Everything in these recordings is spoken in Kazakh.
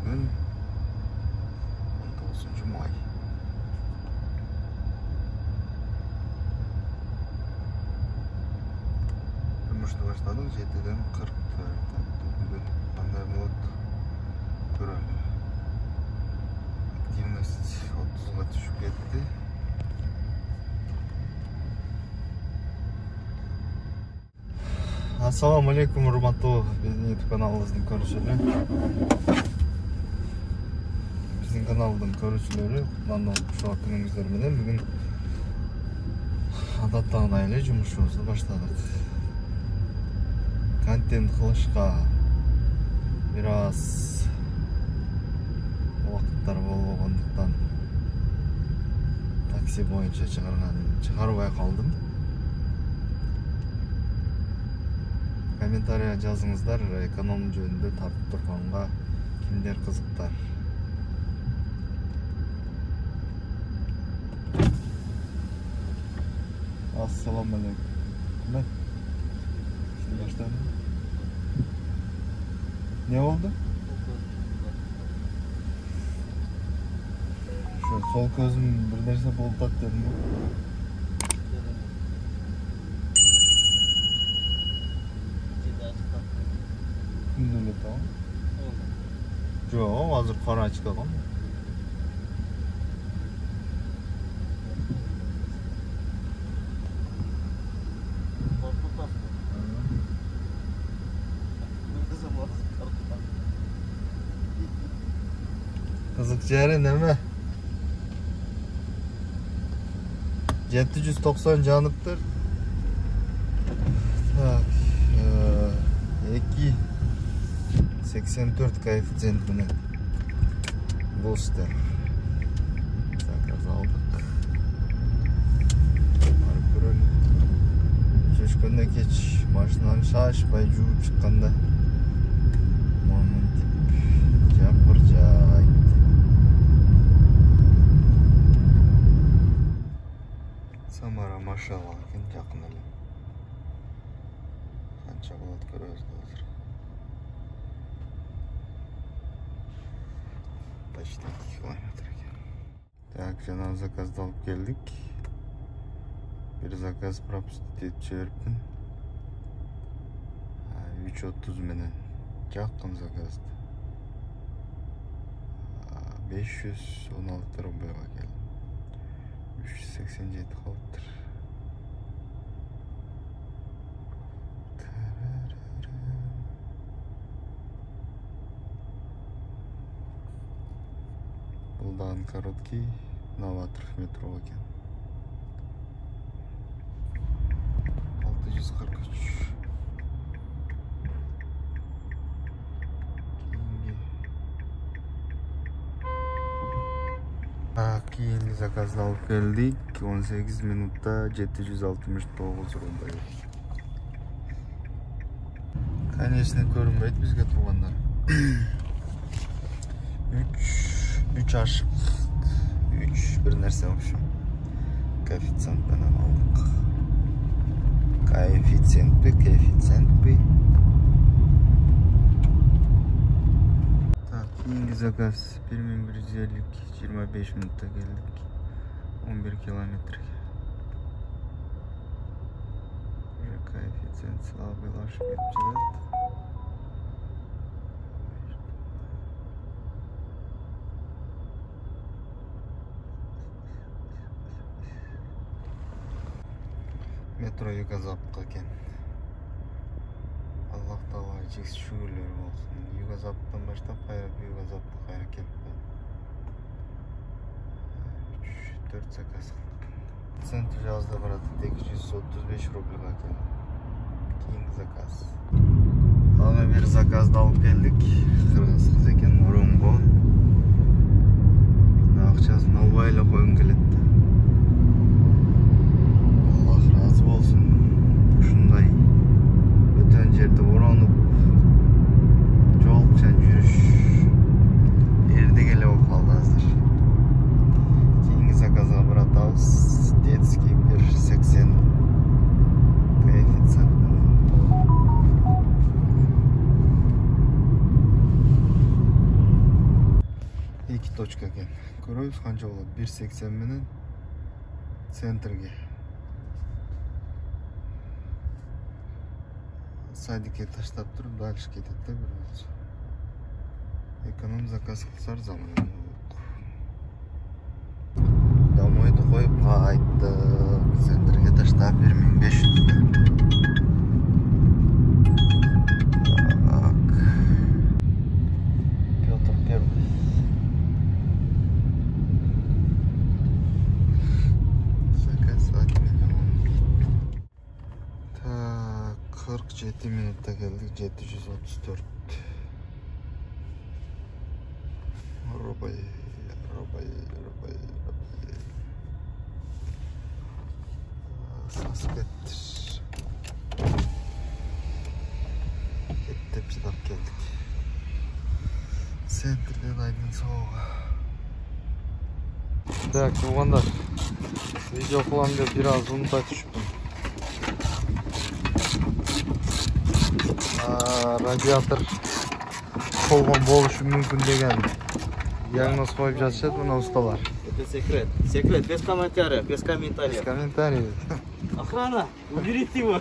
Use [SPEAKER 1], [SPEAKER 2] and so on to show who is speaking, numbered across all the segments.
[SPEAKER 1] Бүгін 19 май. Жұмышты баштадық 7-ден 44. Бүгін қандай болады көрелі. Активность 30-ға түшіп кетті. Ассаламу алейкум, урматтуу биздин YouTube каналыбыздын көрүүчүлөрү. Биздин каналдын көрүүчүлөрү, кутмандуу ушул күнүңүздөр менен бүгүн адаттагыдай эле жумушубузду баштадык. Контент кылышка бир аз убакыттар болбогондуктан такси боюнча чыгарбай калдым. Комментария жазыңыздар, эконом жөнүндө тартып турганга кимдер кызыктар. Ассаламу алейкум. Не болду? Сол көзүм бир нерсе болуп атат дедим. Күндүлө таң. Жок, азыр кара чыккан. Kızık jeri neme? 790 canıptır. Так, 2.84 коэффициент менен Бустер. Заказ алдык. Барып көрөлү. Чечкөндө кеч машинаны шашпай жууп чыкканда моментип жапыржайт. Самара машала экен, жакын эле. Канча болот көрөбүз азыр. Почти 2 километр екен. Так, жана заказды алып келдик. Бир заказ пропустить этип жибериппин. 3.30 менен жакын заказды. 516 рубльга келди. 387 калыптыр. Бул дагы короткий новаторов метро экен. 643. Кийинки заказды алып келдик. 18 минутта 769 рубль. Конечно, көрүнбөйт бизге тургандар. 3 ашык. 3 бир нерсе окшо. Коэффициент менен алдык. Коэффициентпи. Так, кийинки заказ 1150 25 минутта келдик. 11 километрге. Уже коэффициент слабыйлашып кетип жатат. Метро Юго-Западка экен. Аллах таала чексиз шүгүрлөр болсун. Юго-Западтан баштап Юго-Западка кайра келип 4 заказ кылдык. Центр жазда барат 235 рубльга келди. Кийинки заказ. Ага бир заказды алып келдик. Кыргыз кыз экен, Оромго. Акчасын албай эле койгум келет. Аллах разы болсун. Ушундай өтөн жерде оронуп жолчан жүрүш эрдик эле болуп калды азыр. Кийинки заказга баратабыз. Детский 1.80 коэффициент менен. точка екен. Көрөбүз канча болот? 1.80 менен центрге. Сайдикке таштап туруп, дальше кетет да бир өзү. Эконом заказ кылсар заман. Домойду коюп кайттык. Центрге таштап 1500. Петр Первый. Заказ отменен. Так, 47 минутта келдик. 734. Рубай. Саскеттир. Кеттеп чыдап келдик. Центрден айдын соогу. Так, туугандар. Видео кылам деп бир аз унута түшүпмүн. Радиатор колгон болушу мүмкүн деген диагноз коюп жатышат мына усталар.
[SPEAKER 2] Это секрет. Секрет, без комментариев, без комментариев.
[SPEAKER 1] Без комментариев.
[SPEAKER 2] Охрана, уберите его.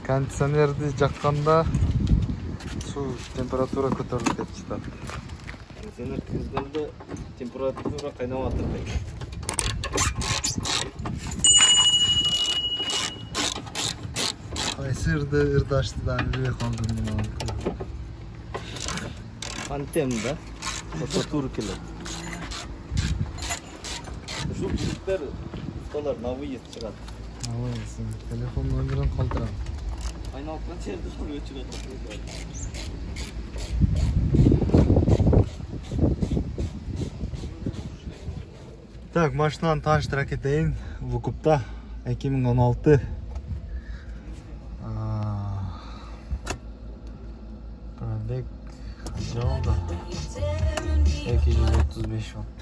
[SPEAKER 1] Кондиционерди жакканда суу температура көтөрүлүп кетип жатат.
[SPEAKER 2] Кондиционер кыргызганда температура кайнап атыр.
[SPEAKER 1] Кайсырды ырдашты да билбей калдым мына.
[SPEAKER 2] Антем, да? Температура келет. Ушул жигиттер столар на выезд чыгат.
[SPEAKER 1] Телефон номерин калтырам.
[SPEAKER 2] Айналып канча жерде өчүрөт.
[SPEAKER 1] Так, машинаны тааныштыра кетейин. Вукупта 2016. Пробег жолда 235 ватт.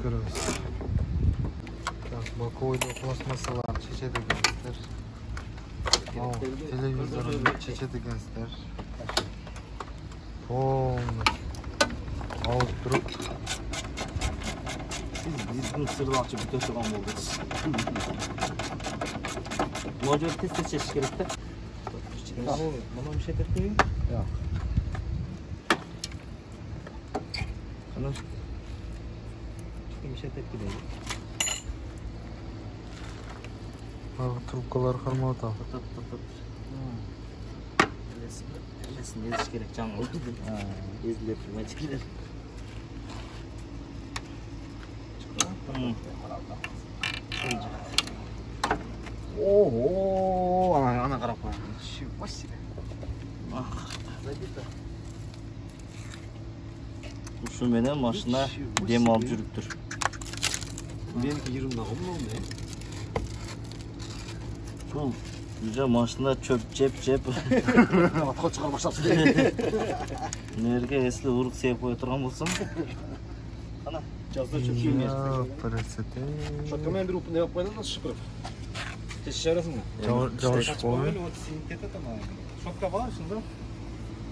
[SPEAKER 1] Көрөбүз. Так, боковойдо пластмассаларды чечет экенсиздер. Телевизорду чечет экенсиздер. Полностью алып туруп
[SPEAKER 2] Биздин сырлакчы бүтө турган болдук. Могу тез чечиш керек да. Мына мешет этпейби?
[SPEAKER 1] Жок.
[SPEAKER 2] Кана мешет этпейби.
[SPEAKER 1] Трубкалар кармап атат.
[SPEAKER 2] Элесин езиш керек жаңы. Эзилеп мачкилер.
[SPEAKER 1] Ого, ана карап кой. Ничего себе.
[SPEAKER 2] Забито. Ушу менен машина дем алып жүрүптүр.
[SPEAKER 3] Меники 20 дагы мынау.
[SPEAKER 2] Бул уже машина чөп жеп.
[SPEAKER 3] Атка чыгар баштапсың.
[SPEAKER 2] Нерге эсли урук сеп кое турган болсом. Кана
[SPEAKER 3] Жазда чөп кийинер.
[SPEAKER 1] Красота.
[SPEAKER 3] Шоткамен бир упун деп койдум да шыкырып. Теш жарасың.
[SPEAKER 1] Жауш болбой.
[SPEAKER 3] Вот синин кетет ана. Шотка бар ушунда.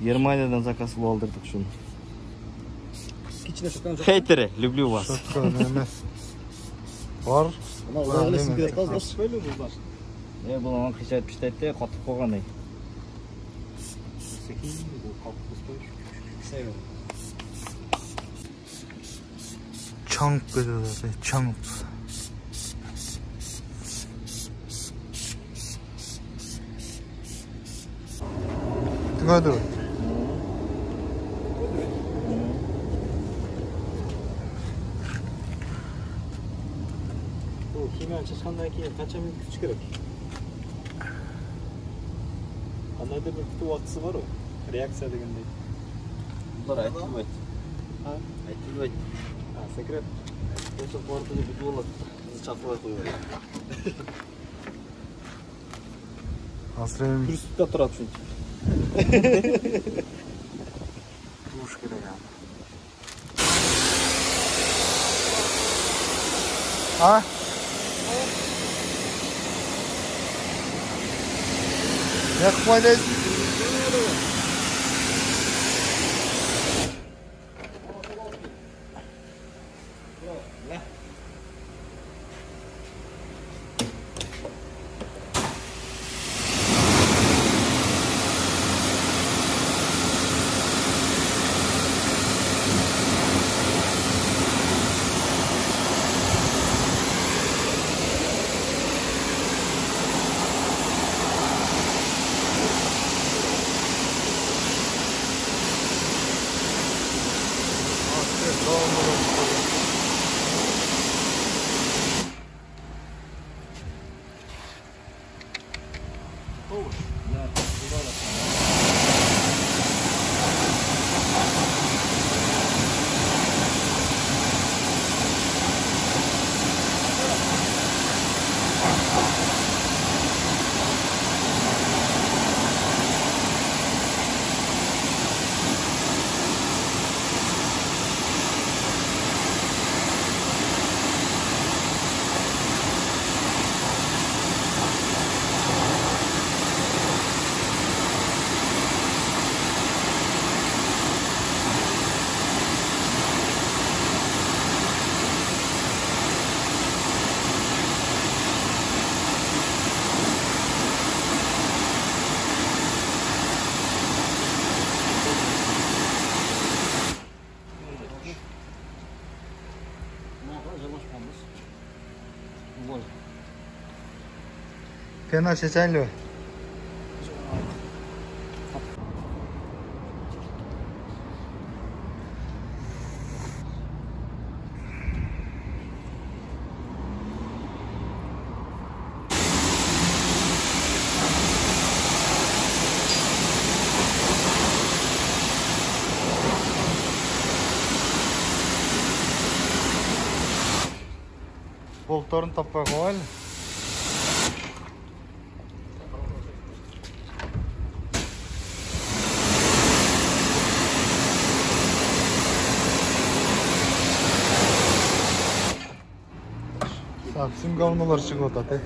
[SPEAKER 2] Германиядан заказ кылып алдырдык шуну.
[SPEAKER 3] Кичине шоткан жок.
[SPEAKER 2] Хейтеры, люблю вас.
[SPEAKER 1] Шотка эмес. Бар.
[SPEAKER 3] Ана улайлысын кетет да, шыкпайлы бул.
[SPEAKER 2] Бул аны кыйшайтып иштейт да, катып койгон ай.
[SPEAKER 3] Секин бул калп кыспай. Север.
[SPEAKER 1] Чаңып кетет, чаңып. Тигады.
[SPEAKER 3] Бул химияны чачкандан кийин канча минут күтүш керек? Кандайдыр бир күтүү убактысы барбы? Реакция дегендей.
[SPEAKER 2] Булар айтылбайт.
[SPEAKER 3] Ha?
[SPEAKER 2] Айтылбайт.
[SPEAKER 3] Секрет.
[SPEAKER 2] Ошо квартирада бүтүп алат. Биз чакырбай коюбайт.
[SPEAKER 1] Азыр эми
[SPEAKER 3] Күрсүттө турат ушинтип.
[SPEAKER 1] туш керек. А? Yakıp oynayız. Pena şeçenli. Boltlarını tapmaya koyalım. Sapsın говнолар шығып атады.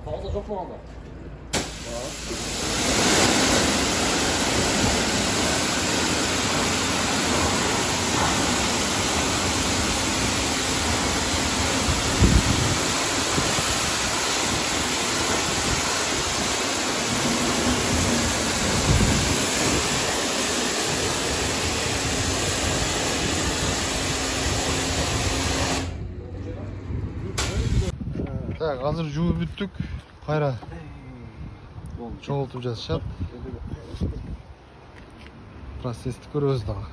[SPEAKER 3] Fazla çok mu aldı?
[SPEAKER 1] Так, қазір жуып бүттік. Қайра çoğaltып жатышат. Процессті көрөбүз дагы.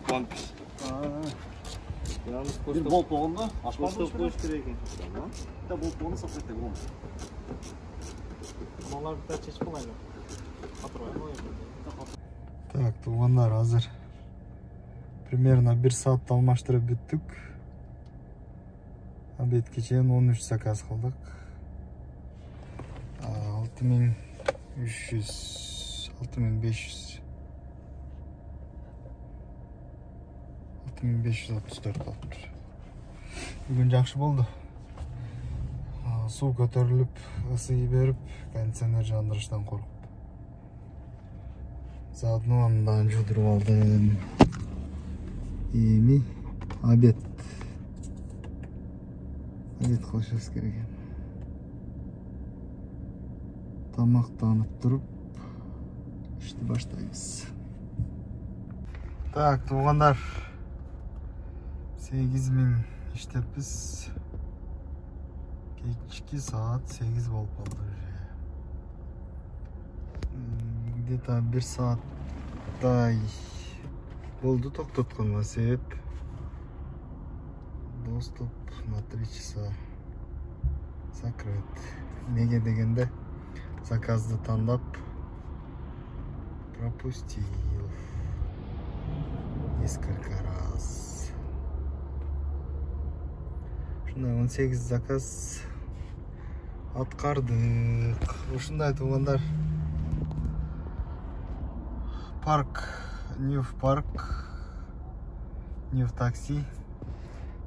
[SPEAKER 2] Компас.
[SPEAKER 3] Bir bolt boğumda açmaz mı?
[SPEAKER 2] Koş керек екен.
[SPEAKER 3] Bir de bolt boğunu sapık da boğum.
[SPEAKER 2] Малар bir tane çeşit bulayım.
[SPEAKER 1] Так, туғандар азыр примерно 1 саатта алмаштырып бүттік. Обедке чейин 13 заказ кылдык. 6300 6500 6564 болуптур. Бүгүн жакшы болду. Суу көтөрүлүп, ысый берип, кондиционер жандырыштан коркуп. Заодно андан жудуруп алдым. Эми обед кылышыбыз керек. Тамақтанып тұрып ішті баштаймыз. Так, туғандар, 8.000 іштеппіз. Кечки саат 8 болып қалды уже. Где-то 1 сааттай болды тоқтатқанға себеп. Доступ на 3 часа закрыт. Неге дегенде заказды таңдап пропустил несколько раз. Шундай 18 заказ атқардық. Ушундай туғандар. Парк, Ньюф парк, Ньюф такси.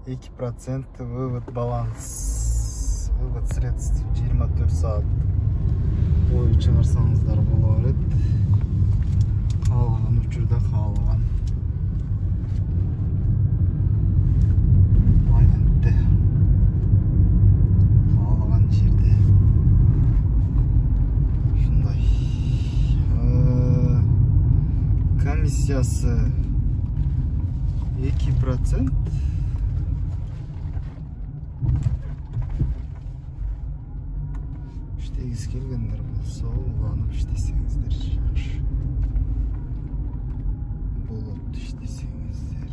[SPEAKER 1] 2% вывод баланс. Вывод средств 24 саат. Ой, чыгарсаңыздар бола берет. Каалаган учурда каалаган. Байлантты. Каалаган жерде. Шундай. Комиссиясы 2%. Іштегіз келгендер болса, уланып іштесеңіздер жақсы. Болып іштесеңіздер.